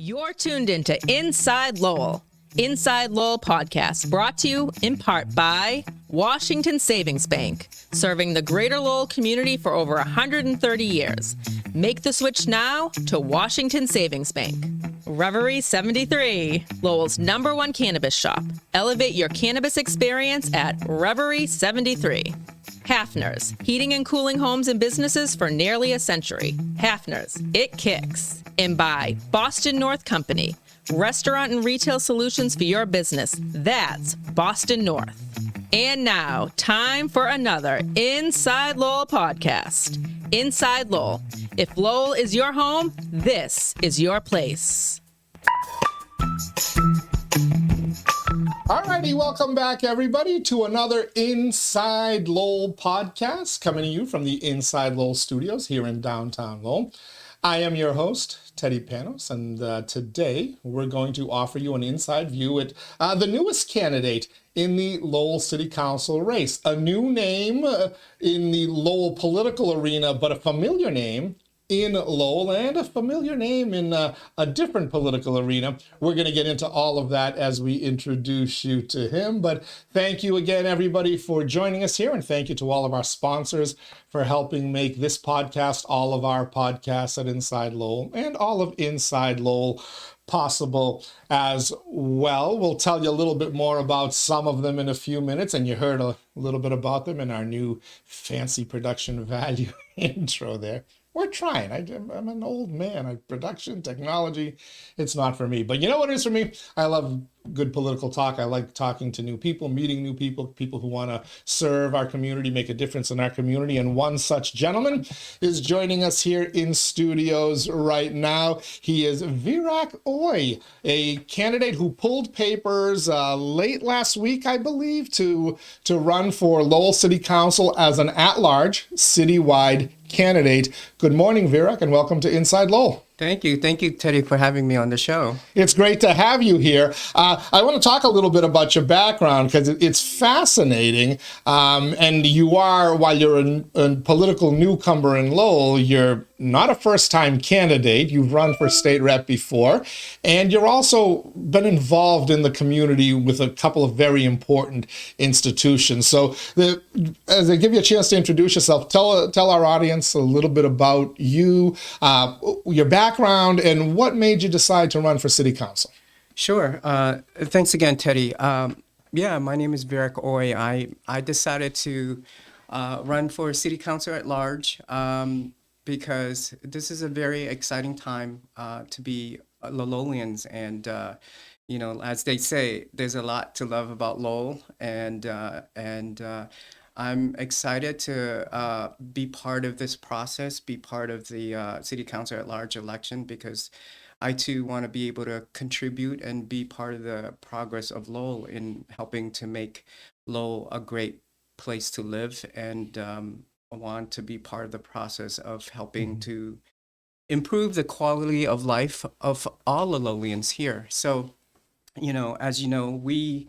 You're tuned into Inside Lowell. Inside Lowell podcast brought to you in part by Washington Savings Bank, serving the greater Lowell community for over 130 years. Make the switch now to Washington Savings Bank. Reverie 73, Lowell's #1 cannabis shop. Elevate your cannabis experience at Reverie 73. Hafner's, heating and cooling homes and businesses for nearly a century. Hafner's, it kicks. And by Boston North Company, restaurant and retail solutions for your business. That's Boston North. And now, time for another Inside Lowell podcast. Inside Lowell. If Lowell is your home, this is your place. Alrighty, welcome back everybody to another Inside Lowell podcast coming to you from the Inside Lowell studios here in downtown Lowell. I am your host, Teddy Panos, and today we're going to offer you an inside view at the newest candidate in the Lowell City Council race. A new name in the Lowell political arena, but a familiar name in Lowell and a familiar name in a different political arena. We're going to get into all of that as we introduce you to him. But thank you again, everybody, for joining us here. And thank you to all of our sponsors for helping make this podcast, all of our podcasts at Inside Lowell, and all of Inside Lowell possible as well. We'll tell you a little bit more about some of them in a few minutes, and you heard a little bit about them in our new fancy production value intro there. We're trying. I'm an old man. Production, technology, it's not for me. But you know what it is for me? I love good political talk. I like talking to new people, meeting new people, people who want to serve our community, make a difference in our community. And one such gentleman is joining us here in studios right now. He is Virak Uy, a candidate who pulled papers late last week, I believe, to run for Lowell City Council as an at-large citywide candidate. Good morning, Virak, and welcome to Inside Lowell. Thank you, Teddy, for having me on the show. It's great to have you here. I want to talk a little bit about your background because it's fascinating. And you are, while you're a political newcomer in Lowell, you're not a first-time candidate. You've run for state rep before, and you're also been involved in the community with a couple of very important institutions. So as I give you a chance to introduce yourself, tell our audience a little bit about you, your background, and what made you decide to run for city council. Sure. Thanks again, Teddy. Yeah, my name is Virak Uy. I decided to run for city council at large because this is a very exciting time to be Lowellians. And, as they say, there's a lot to love about Lowell. And I'm excited to be part of this process, be part of the city council at large election, because I too want to be able to contribute and be part of the progress of Lowell in helping to make Lowell a great place to live. And I want to be part of the process of helping to improve the quality of life of all Lowellians here. So, as you know, we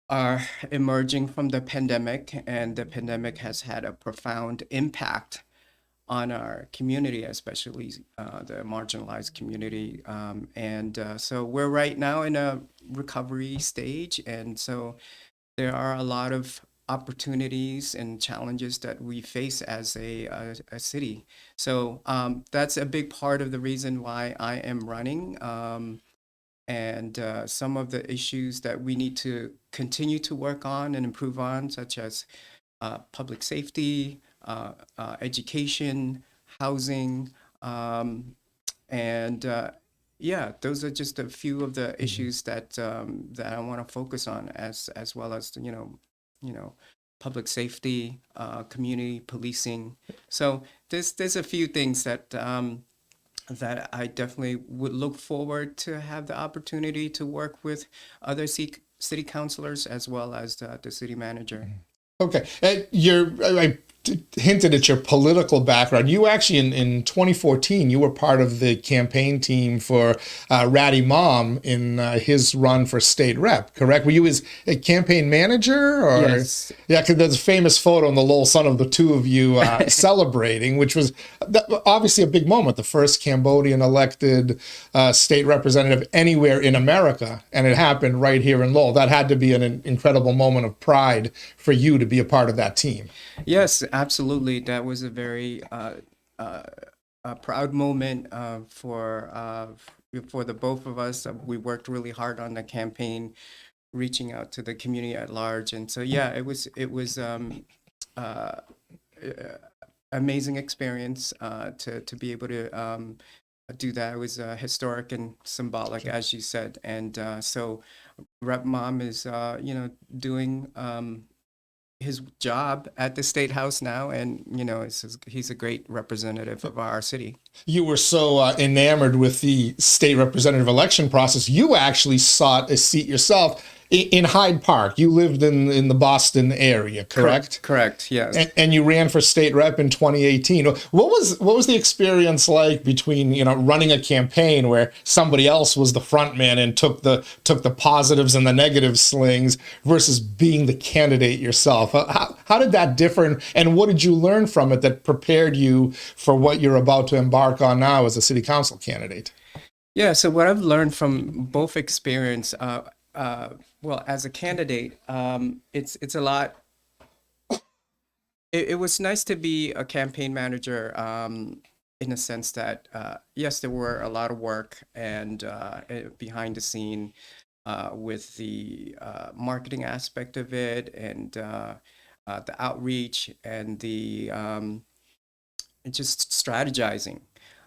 are emerging from the pandemic, and the pandemic has had a profound impact on our community, especially the marginalized community. So we're right now in a recovery stage. And so there are a lot of opportunities and challenges that we face as a city. So that's a big part of the reason why I am running. And some of the issues that we need to continue to work on and improve on, such as public safety, education, housing, and those are just a few of the issues that I want to focus on, as well as public safety, community policing. So there's a few things that I definitely would look forward to have the opportunity to work with other city councilors as well as the city manager. Okay, I hinted at your political background. You actually, in 2014, you were part of the campaign team for Ratty Mom in his run for state rep, correct? Were you his campaign manager? Or? Yes. Yeah, because there's a famous photo in the Lowell Sun of the two of you celebrating, which was obviously a big moment, the first Cambodian elected state representative anywhere in America, and it happened right here in Lowell. That had to be an incredible moment of pride for you to be a part of that team. Yes, absolutely. That was a very a proud moment for the both of us. We worked really hard on the campaign, reaching out to the community at large, and so yeah, it was amazing experience to be able to do that. It was historic and symbolic, as you said, and so Rep Mom is doing his job at the State House now, and he's a great representative of our city. You were so enamored with the state representative election process, you actually sought a seat yourself in Hyde Park. You lived in the Boston area, correct? Correct, yes. And you ran for state rep in 2018. What was the experience like between running a campaign where somebody else was the front man and took the positives and the negative slings versus being the candidate yourself? How did that differ, and what did you learn from it that prepared you for what you're about to embark on now as a city council candidate? Yeah, so what I've learned from both experience, well, as a candidate, it's a lot. It was nice to be a campaign manager in the sense that, yes, there were a lot of work and behind the scene with the marketing aspect of it and the outreach and the just strategizing.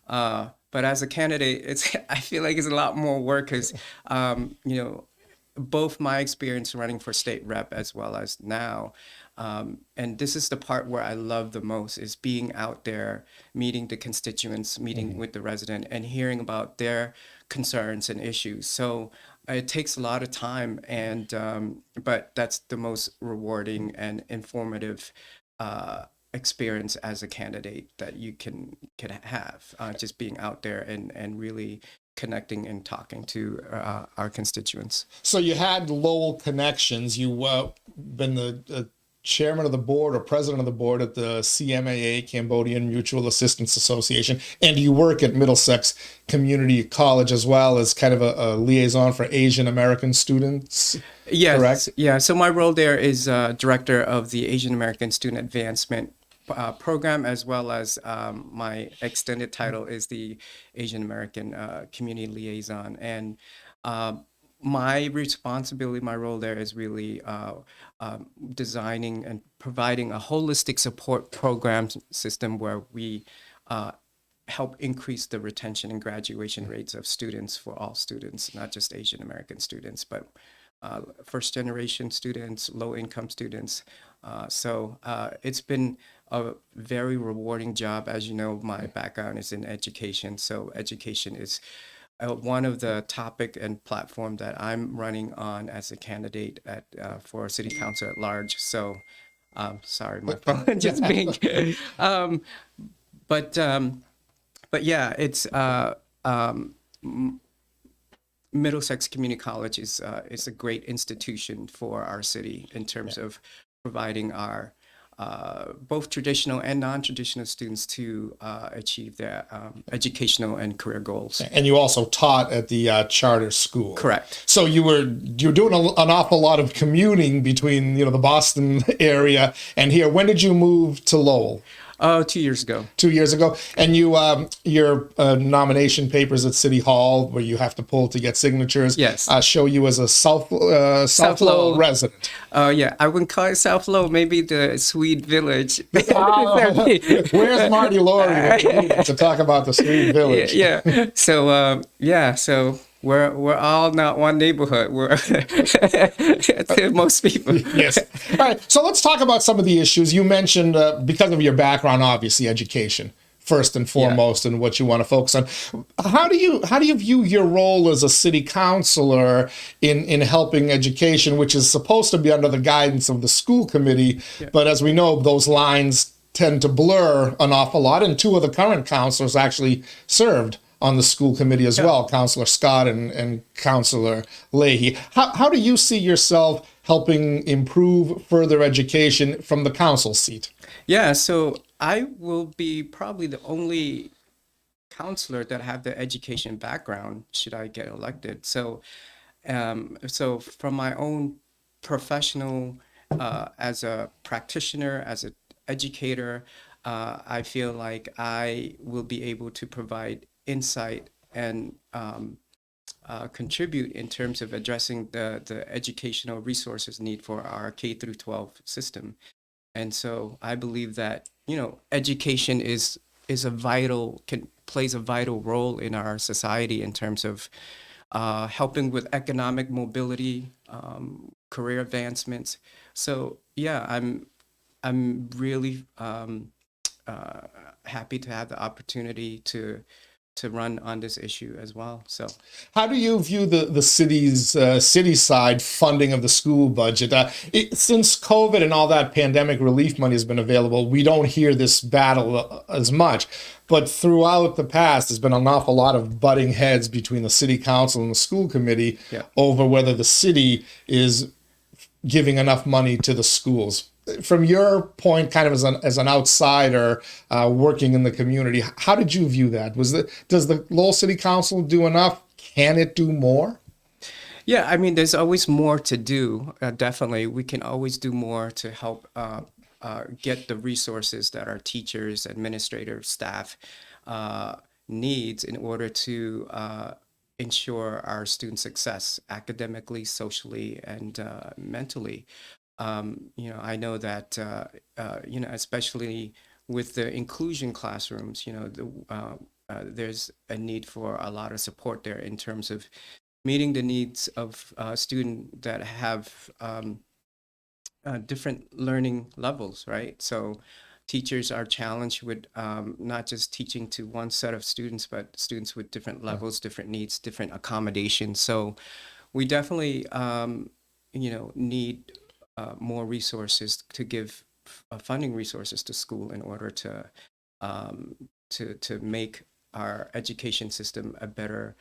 But as a candidate, I feel like it's a lot more work because, both my experience running for state rep as well as now, and this is the part where I love the most, is being out there, meeting the constituents, meeting with the resident, and hearing about their concerns and issues. So it takes a lot of time, and but that's the most rewarding and informative experience as a candidate that you can have, just being out there and really connecting and talking to our constituents. So you had Lowell connections. You been the chairman of the board or president of the board at the CMAA, Cambodian Mutual Assistance Association, and you work at Middlesex Community College as well as kind of a liaison for Asian American students. Yes, correct? Yeah. So my role there is director of the Asian American Student Advancement program, as well as my extended title is the Asian American Community Liaison. And my responsibility, my role there is really designing and providing a holistic support program system where we help increase the retention and graduation rates of students for all students, not just Asian American students, but first generation students, low income students. So it's been a very rewarding job. As you know, my background is in education. So education is one of the topic and platform that I'm running on as a candidate for city council at large. So sorry, my phone just pinged. But yeah, it's Middlesex Community College is a great institution for our city in terms of providing our both traditional and non-traditional students to achieve their educational and career goals. And you also taught at the charter school. Correct. So you're doing an awful lot of commuting between the Boston area and here. When did you move to Lowell? 2 years ago. 2 years ago. And you, your nomination papers at City Hall, where you have to pull to get signatures, yes, show you as a South Lowell resident. Yeah, I wouldn't call it South Lowell, maybe the Swede Village. Where's Marty Laurie to talk about the Swede Village? Yeah. So, so we're all not one neighborhood. We're to most people. Yes. All right. So let's talk about some of the issues you mentioned. Because of your background, obviously, education first and foremost, and what you want to focus on. How do you view your role as a city councilor in helping education, which is supposed to be under the guidance of the school committee? Yeah. But as we know, those lines tend to blur an awful lot. And two of the current counselors actually served on the school committee as well, Counselor Scott and Counselor Leahy. How do you see yourself helping improve further education from the council seat? Yeah, so I will be probably the only counselor that have the education background should I get elected. So from my own professional, as a practitioner, as an educator, I feel like I will be able to provide insight and contribute in terms of addressing the educational resources need for our K through 12 system. And so I believe that, education is a vital, plays a vital role in our society in terms of helping with economic mobility, career advancements. So yeah, I'm really happy to have the opportunity to run on this issue as well. So how do you view the city's city side funding of the school budget? Since COVID and all that pandemic relief money has been available, we don't hear this battle as much. But throughout the past, there's been an awful lot of butting heads between the city council and the school committee over whether the city is giving enough money to the schools. From your point, kind of as an outsider working in the community, how did you view that? Does the Lowell City Council do enough? Can it do more? Yeah, I mean, there's always more to do. Definitely, we can always do more to help get the resources that our teachers, administrators, staff needs in order to ensure our student success academically, socially, and mentally. I know that, especially with the inclusion classrooms, there's a need for a lot of support there in terms of meeting the needs of students that have different learning levels, right? So teachers are challenged with not just teaching to one set of students, but students with different levels, different needs, different accommodations. So we definitely, need more resources to give funding resources to school in order to make our education system a better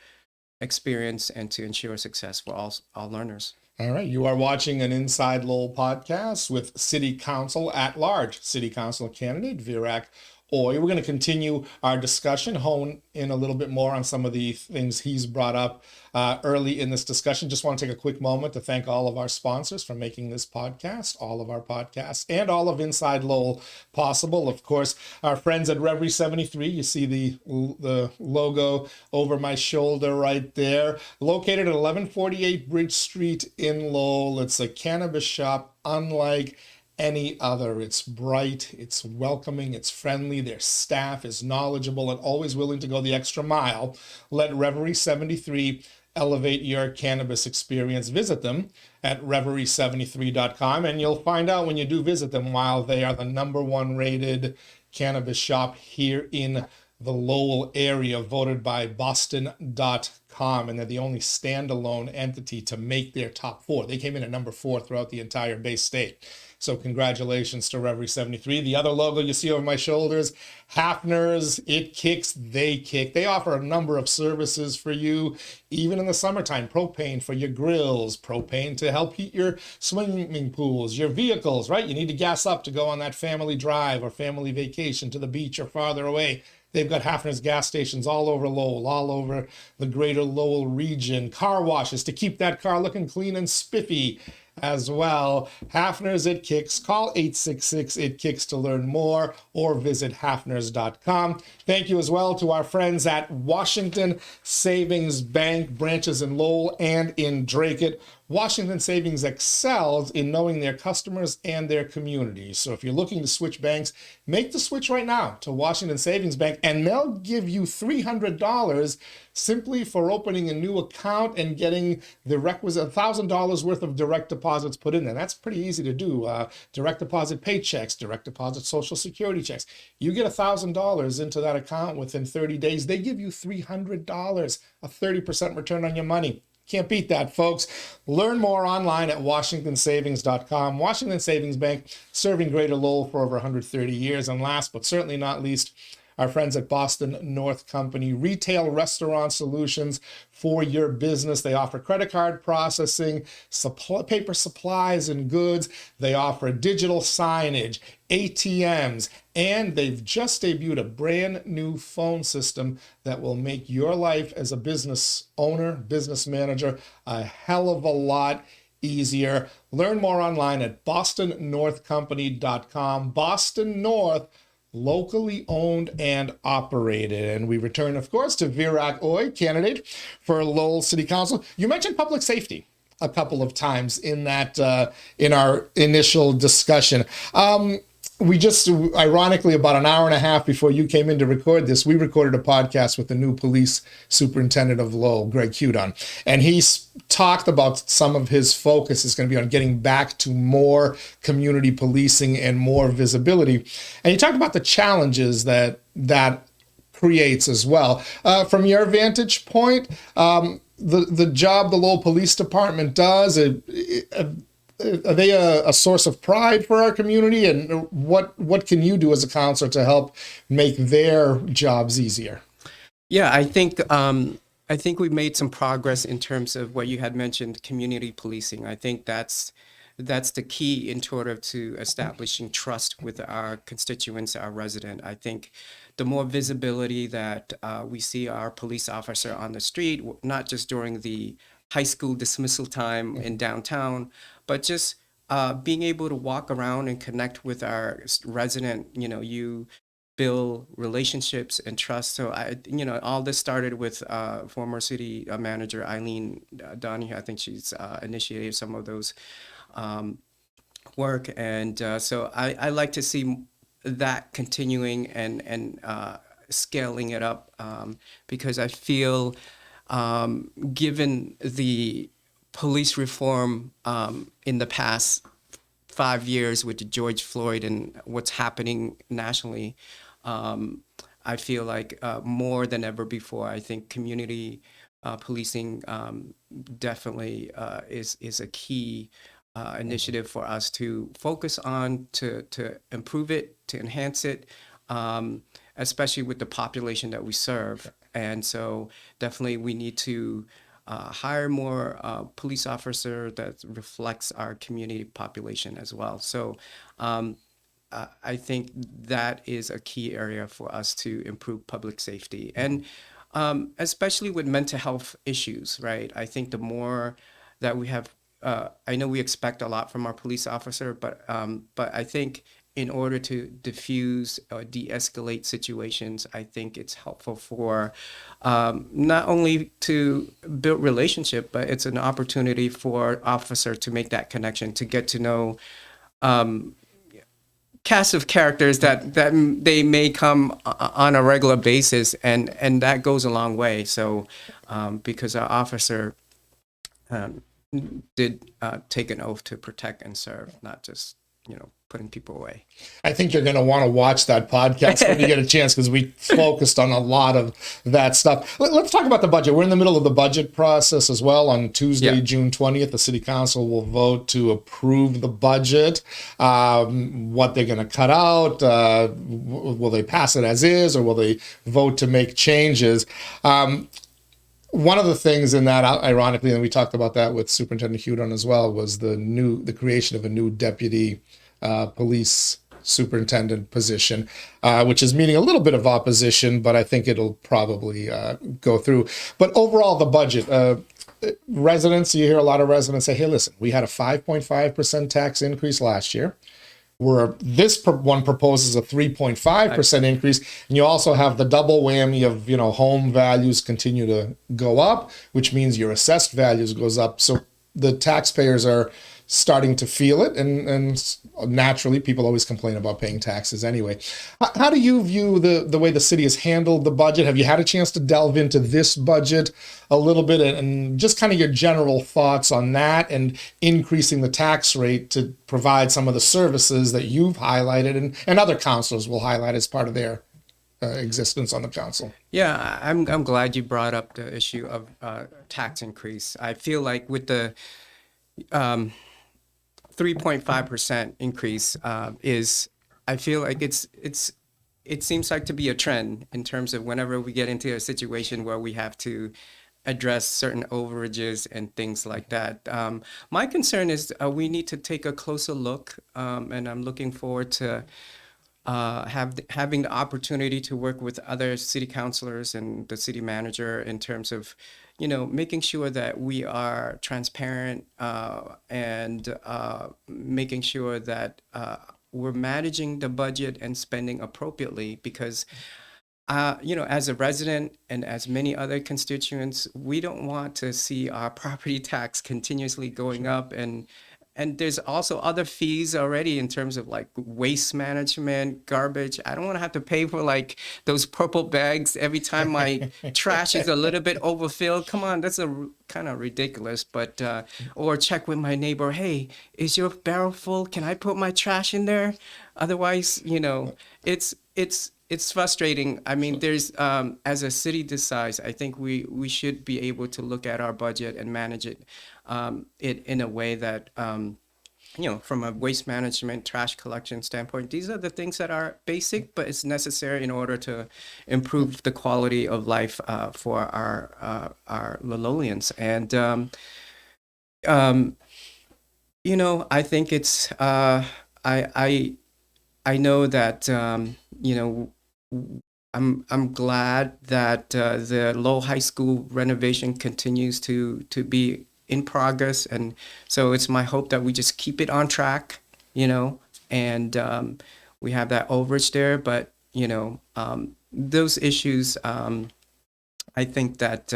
experience and to ensure success for all learners. All right, you are watching an Inside Lowell podcast with City Council at Large, City Council candidate Virak Uy. We're going to continue our discussion, hone in a little bit more on some of the things he's brought up early in this discussion. Just want to take a quick moment to thank all of our sponsors for making this podcast, all of our podcasts, and all of Inside Lowell possible. Of course, our friends at Reverie 73. You see the logo over my shoulder right there. Located at 1148 Bridge Street in Lowell. It's a cannabis shop unlike any other. It's bright, it's welcoming, it's friendly. Their staff is knowledgeable and always willing to go the extra mile. Let Reverie 73 elevate your cannabis experience. Visit them at reverie73.com, and you'll find out when you do visit them why they are the #1 rated cannabis shop here in the Lowell area, voted by Boston.com, and they're the only standalone entity to make their top 4. They came in at #4 throughout the entire Bay State. So congratulations to Reverie 73. The other logo you see over my shoulders, Hafner's, it kicks, they kick. They offer a number of services for you, even in the summertime. Propane for your grills, propane to help heat your swimming pools, your vehicles, right? You need to gas up to go on that family drive or family vacation to the beach or farther away. They've got Hafner's gas stations all over Lowell, all over the greater Lowell region. Car washes to keep that car looking clean and spiffy as well. Hafner's It Kicks. Call 866-IT-KICKS to learn more or visit hafners.com. Thank you as well to our friends at Washington Savings Bank, branches in Lowell and in Dracut. Washington Savings excels in knowing their customers and their communities. So if you're looking to switch banks, make the switch right now to Washington Savings Bank, and they'll give you $300 simply for opening a new account and getting the requisite $1,000 worth of direct deposits put in there. That's pretty easy to do. Direct deposit paychecks, direct deposit Social Security checks. You get $1,000 into that account within 30 days. They give you $300, a 30% return on your money. Can't beat that, folks. Learn more online at WashingtonSavings.com. Washington Savings Bank, serving Greater Lowell for over 130 years. And last but certainly not least, our friends at Boston North Company, retail restaurant solutions for your business. They offer credit card processing, paper supplies and goods. They offer digital signage, ATMs, and they've just debuted a brand new phone system that will make your life as a business owner, business manager, a hell of a lot easier. Learn more online at bostonnorthcompany.com. Boston North, locally owned and operated. And we return, of course, to Virak Uy, candidate for Lowell City Council. You mentioned public safety a couple of times in that in our initial discussion. We just, ironically, about an hour and a half before you came in to record this, we recorded a podcast with the new police superintendent of Lowell, Greg Hudon. And he talked about some of his focus is going to be on getting back to more community policing and more visibility. And he talked about the challenges that creates as well. From your vantage point, the job the Lowell Police Department does, are they a source of pride for our community? And what can you do as a counselor to help make their jobs easier? Yeah, I think we've made some progress in terms of what you had mentioned, community policing. I think that's the key in order to establishing trust with our constituents, our resident. I think the more visibility that we see our police officer on the street, not just during the high school dismissal time in downtown, but just being able to walk around and connect with our resident, you build relationships and trust. So all this started with former city manager Eileen Donahue. I think she's initiated some of those work. And so I like to see that continuing and scaling it up because I feel given the police reform in the past 5 years with George Floyd and what's happening nationally, I feel like more than ever before, I think community policing definitely is a key initiative for us to focus on, to improve it, to enhance it, especially with the population that we serve. And so definitely we need to hire more police officer that reflects our community population as well. So I think that is a key area for us to improve public safety. And especially with mental health issues, right? I think the more that we have, I know we expect a lot from our police officer, but I think in order to diffuse or de-escalate situations, I think it's helpful for not only to build relationship, but it's an opportunity for officer to make that connection, to get to know cast of characters that they may come on a regular basis, and that goes a long way. So because our officer did take an oath to protect and serve, not just putting people away. I think you're going to want to watch that podcast when you get a chance, because we focused on a lot of that stuff. Let's talk about the budget. We're in the middle of the budget process as well. On Tuesday, June 20th, the City Council will vote to approve the budget, what they're going to cut out. Will they pass it as is, or will they vote to make changes? One of the things in that, ironically, and we talked about that with Superintendent Hudon as well, was the creation of a new deputy police superintendent position, which is meeting a little bit of opposition, but I think it'll probably go through. But overall, the budget, residents, you hear a lot of residents say, hey, listen, we had a 5.5% tax increase last year. This one proposes a 3.5% increase, and you also have the double whammy of home values continue to go up, which means your assessed values goes up. So the taxpayers are starting to feel it, and naturally, people always complain about paying taxes anyway. How do you view the way the city has handled the budget? Have you had a chance to delve into this budget a little bit, and just kind of your general thoughts on that and increasing the tax rate to provide some of the services that you've highlighted and other councilors will highlight as part of their existence on the council. Yeah, I'm glad you brought up the issue of tax increase. I feel like with the 3.5% increase I feel like it seems like to be a trend in terms of whenever we get into a situation where we have to address certain overages and things like that. My concern is we need to take a closer look, and I'm looking forward to having the opportunity to work with other city councilors and the city manager in terms of, making sure that we are transparent and making sure that we're managing the budget and spending appropriately because as a resident and as many other constituents, we don't want to see our property tax continuously going up and there's also other fees already in terms of like waste management, garbage. I don't want to have to pay for like those purple bags every time my trash is a little bit overfilled. Come on, that's kind of ridiculous. But or check with my neighbor. Hey, is your barrel full? Can I put my trash in there? Otherwise, it's frustrating. I mean, there's as a city this size, I think we should be able to look at our budget and manage it in a way that from a waste management, trash collection standpoint, these are the things that are basic, but it's necessary in order to improve the quality of life for our Lowellians. And I think it's I know that I'm glad that the Lowell High School renovation continues to be in progress, and so it's my hope that we just keep it on track, and we have that overage there. But those issues, I think that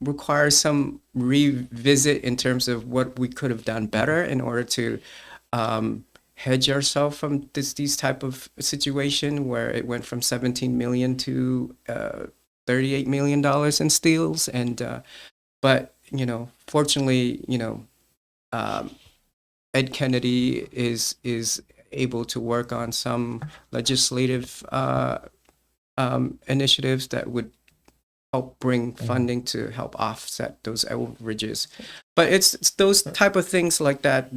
require some revisit in terms of what we could have done better in order to hedge ourselves from these type of situation where it went from 17 million to $38 million in steals. And but fortunately, Ed Kennedy is able to work on some legislative initiatives that would help bring funding to help offset those overages. But it's those type of things like that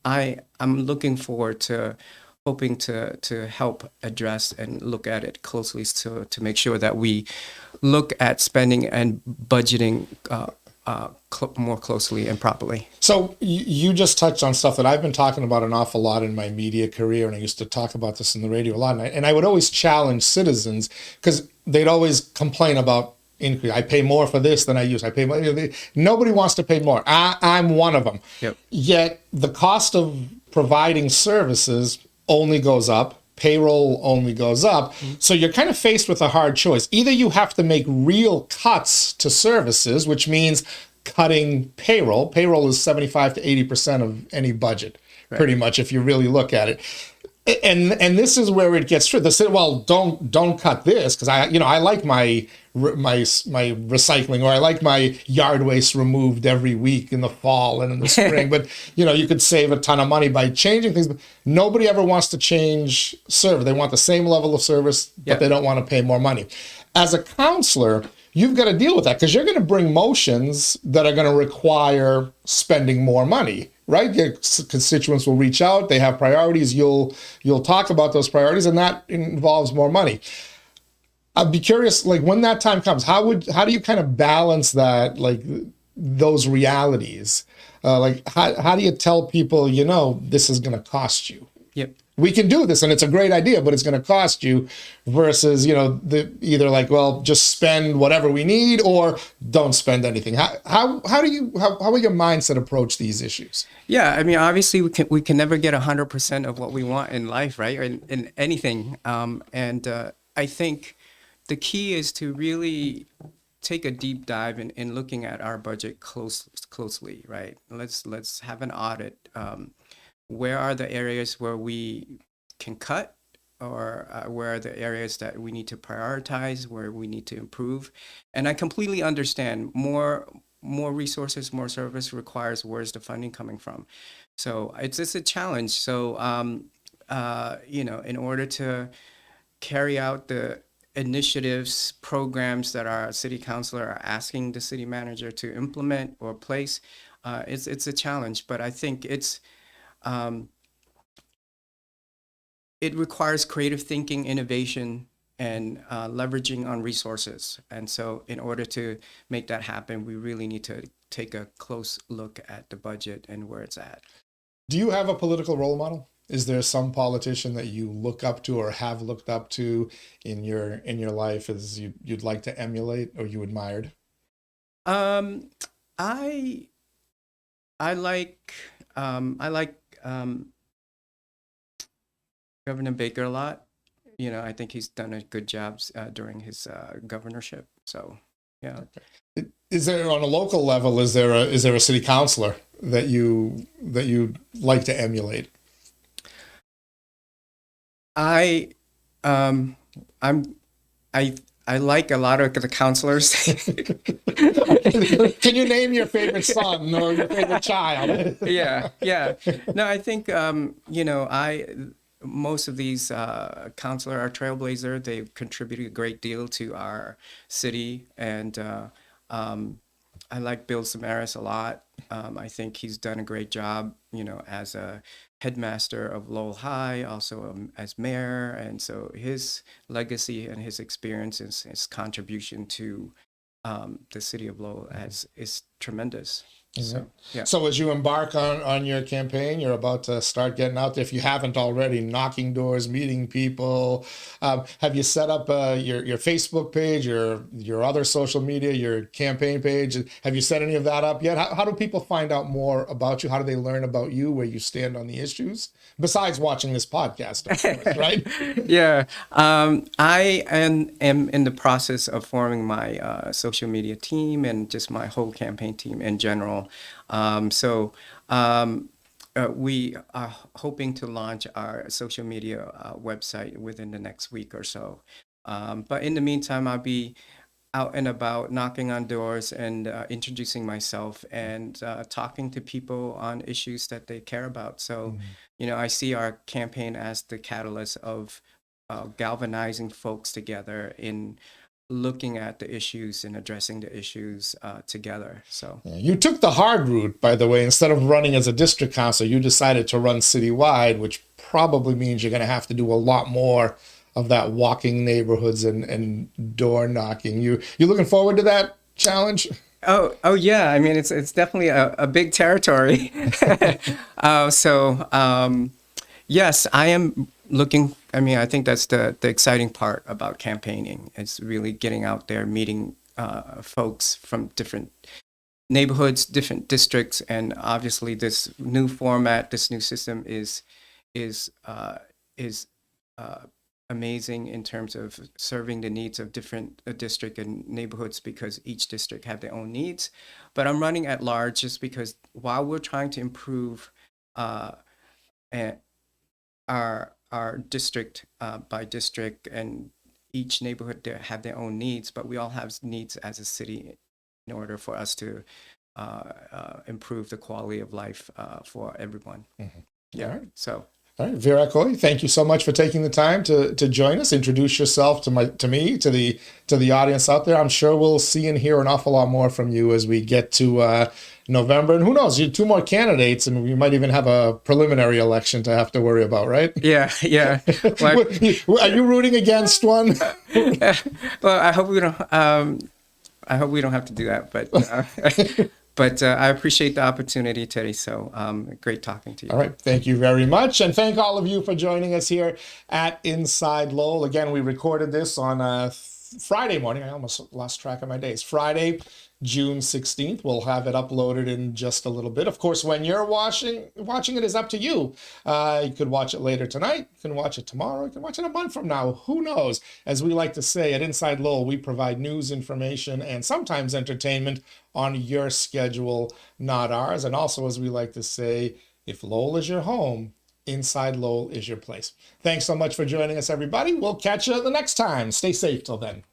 I'm looking forward to, hoping to help address and look at it closely to make sure that we look at spending and budgeting more closely and properly. So you just touched on stuff that I've been talking about an awful lot in my media career, and I used to talk about this in the radio a lot, and I would always challenge citizens because they'd always complain about increase. I pay more for this than I use. I pay more. Nobody wants to pay more. I'm one of them. Yep. Yet the cost of providing services only goes up. Payroll only goes up. So you're kind of faced with a hard choice. Either you have to make real cuts to services, which means cutting payroll. Payroll is 75 to 80% of any budget, right, pretty much, if you really look at it. And this is where it gets true. They say, well, don't cut this because I like my recycling, or I like my yard waste removed every week in the fall and in the spring. But you could save a ton of money by changing things. But nobody ever wants to change service. They want the same level of service, but they don't want to pay more money. As a counselor, you've got to deal with that because you're going to bring motions that are going to require spending more money. Right? Your constituents will reach out. They have priorities. You'll talk about those priorities, and that involves more money. I'd be curious, like when that time comes, how do you kind of balance that, like those realities? How do you tell people, this is going to cost you? Yep. We can do this, and it's a great idea, but it's going to cost you. Versus, either like, well, just spend whatever we need, or don't spend anything. How will your mindset approach these issues? Yeah, I mean, obviously we can never get 100% of what we want in life, right? Or in anything. And I think the key is to really take a deep dive in looking at our budget closely, right? Let's have an audit. Where are the areas where we can cut, or where are the areas that we need to prioritize, where we need to improve? And I completely understand more resources, more service requires, where's the funding coming from? So it's a challenge. So in order to carry out the initiatives, programs that our city councilor are asking the city manager to implement or place, it's a challenge. But I think um, it requires creative thinking, innovation, and leveraging on resources. And so in order to make that happen, we really need to take a close look at the budget and where it's at. Do you have a political role model? Is there some politician that you look up to or have looked up to in your life as you'd like to emulate or you admired? Um, I I like Governor Baker a lot. I think he's done a good job during his governorship. So, yeah. Is there, on a local level, is there a city councilor that you like to emulate? I um I'm I like a lot of the counselors. Can you name your favorite son or your favorite child? Yeah. No, I think most of these counselor are trailblazer. They've contributed a great deal to our city, and I like Bill Samaras a lot. I think he's done a great job, as a headmaster of Lowell High, also as mayor, and so his legacy and his experience and his contribution to the city of Lowell is tremendous. So, yeah. So as you embark on your campaign, you're about to start getting out there. If you haven't already, knocking doors, meeting people. Have you set up your Facebook page, your other social media, your campaign page? Have you set any of that up yet? How do people find out more about you? How do they learn about you, where you stand on the issues? Besides watching this podcast, of course, right? Yeah. I am in the process of forming my social media team and just my whole campaign team in general. We are hoping to launch our social media website within the next week or so. But in the meantime, I'll be out and about, knocking on doors and introducing myself and talking to people on issues that they care about. So, I see our campaign as the catalyst of galvanizing folks together in looking at the issues and addressing the issues together. So you took the hard route, by the way. Instead of running as a district council, you decided to run citywide, which probably means you're going to have to do a lot more of that walking neighborhoods and door knocking. You looking forward to that challenge? Oh yeah. I mean, it's definitely a big territory. Yes, I am looking. I mean, I think that's the exciting part about campaigning. It's really getting out there, meeting folks from different neighborhoods, different districts, and obviously this new format, this new system is amazing in terms of serving the needs of different district and neighborhoods, because each district have their own needs. But I'm running at large just because while we're trying to improve our district by district, and each neighborhood there have their own needs, but we all have needs as a city in order for us to improve the quality of life for everyone. Mm-hmm. Yeah. All right. So. All right, Virak Uy, thank you so much for taking the time to join us. Introduce yourself to me, to the audience out there. I'm sure we'll see and hear an awful lot more from you as we get to November. And who knows, you 2 more candidates, and we might even have a preliminary election to have to worry about, right? Yeah. Are you rooting against one? Well, I hope we don't. I hope we don't have to do that, but. But I appreciate the opportunity, Teddy. So great talking to you. All right. Thank you very much. And thank all of you for joining us here at Inside Lowell. Again, we recorded this on Friday morning. I almost lost track of my days. Friday, June 16th. We'll have it uploaded in just a little bit. Of course, when you're watching it is up to you. You could watch it later tonight. You can watch it tomorrow. You can watch it a month from now. Who knows? As we like to say at Inside Lowell, we provide news, information, and sometimes entertainment on your schedule, not ours. And also, as we like to say, if Lowell is your home, Inside Lowell is your place. Thanks so much for joining us, everybody. We'll catch you the next time. Stay safe till then.